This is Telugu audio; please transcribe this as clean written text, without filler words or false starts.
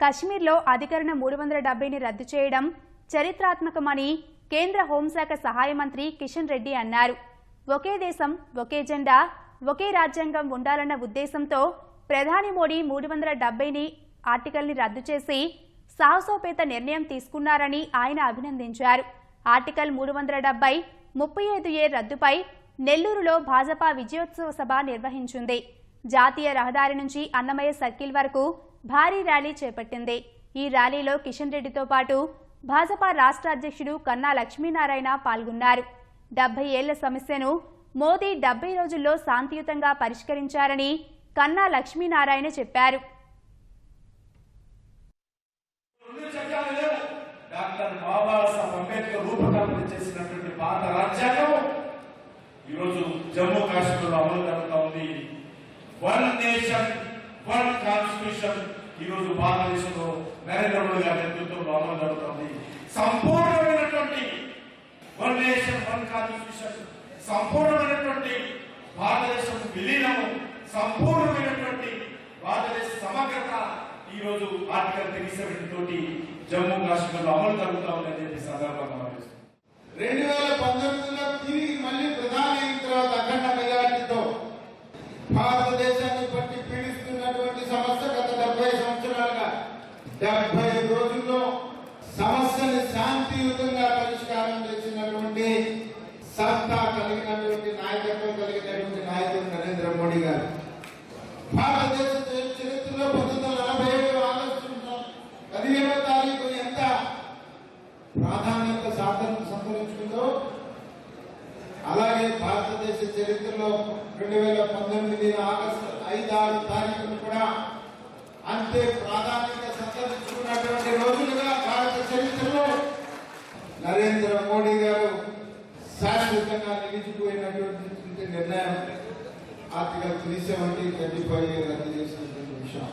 కశ్మీర్లో అధికరణ 370ని రద్దు చేయడం చరిత్రాత్మకమని కేంద్ర హోంశాఖ సహాయ మంత్రి కిషన్ రెడ్డి అన్నారు. ఒకే దేశం ఒకే జెండా ఒకే రాజ్యాంగం ఉండాలన్న ఉద్దేశంతో ప్రధాని మోడీ 370ని ఆర్టికల్ని రద్దు చేసి సాహసోపేత నిర్ణయం తీసుకున్నారని ఆయన అభినందించారు. ఆర్టికల్ 370 35A రద్దుపై నెల్లూరులో భాజపా విజయోత్సవ సభ నిర్వహించింది. జాతీయ రహదారి నుంచి అన్నమయ్య సర్కిల్ వరకు భారీ ర్యాలీ చేపట్టింది. ఈ ర్యాలీలో కిషన్ రెడ్డితో పాటు భాజపా రాష్ట్ర అధ్యక్షుడు కన్నా లక్ష్మీనారాయణ పాల్గొన్నారు. 70 ఏళ్ల సమస్యను మోదీ 70 రోజుల్లో శాంతియుతంగా పరిష్కరించారని కన్నా లక్ష్మీనారాయణ చెప్పారు. డాక్టర్ బాబాసాహెబ్ అంబేద్కర్ రూపకల్పన చేసినటువంటి భారత రాజ్యాంగం ఈరోజు జమ్మూ కాశ్మీర్ లో అమలు జరుగుతూ ఉంది. వన్ నేషన్ వన్ కాన్స్టిట్యూషన్ ఈరోజు భారతదేశంలో నరేంద్ర మోడీ గారి నేతృత్వంలో అమలు జరుగుతుంది. సంపూర్ణమైనటువంటి వన్ నేషన్ వన్ కాన్స్టిట్యూషన్, సంపూర్ణమైనటువంటి భారతదేశం విలీనము, సంపూర్ణమైనటువంటి భారతదేశ సమగ్రత ఈరోజు ఆర్టికల్ 37 తోటి జమ్మూ కాశ్మీర్ లో అమలు జరుగుతూ ఉందని చెప్పి సందర్భంగా 2019లో తిరిగి మళ్ళీ ప్రధాని అయిన తర్వాత అఖండ మెజారిటీతో భారతదేశాన్ని పట్టి పీడిస్తున్నటువంటి సమస్య గత 70 సంవత్సరాలుగా 70 రోజుల్లో సమస్యని శాంతియుతంగా పరిష్కారం చేసినటువంటి సత్తా కలిగినటువంటి నాయకత్వం కలిగినటువంటి నాయకుడు నరేంద్ర మోడీ గారు. భారతదేశ చరిత్రలో 1947 ఆగస్టు 15వ తారీఖు ఎంత ప్రాధాన్యత సంతరించుకుందో అలాగే భారతదేశ చరిత్రలో 2019 ఆగస్టు 5-6 తారీఖును కూడా అంతే ప్రాధాన్యత సంతరించుకున్నటువంటి రోజులుగా భారత చరిత్రలో నరేంద్ర మోడీ గారు శాశ్వతంగా నిలిచిపోయినటువంటి నిర్ణయం ఆర్టికల్ 370 రద్దు చేసినటువంటి విషయం.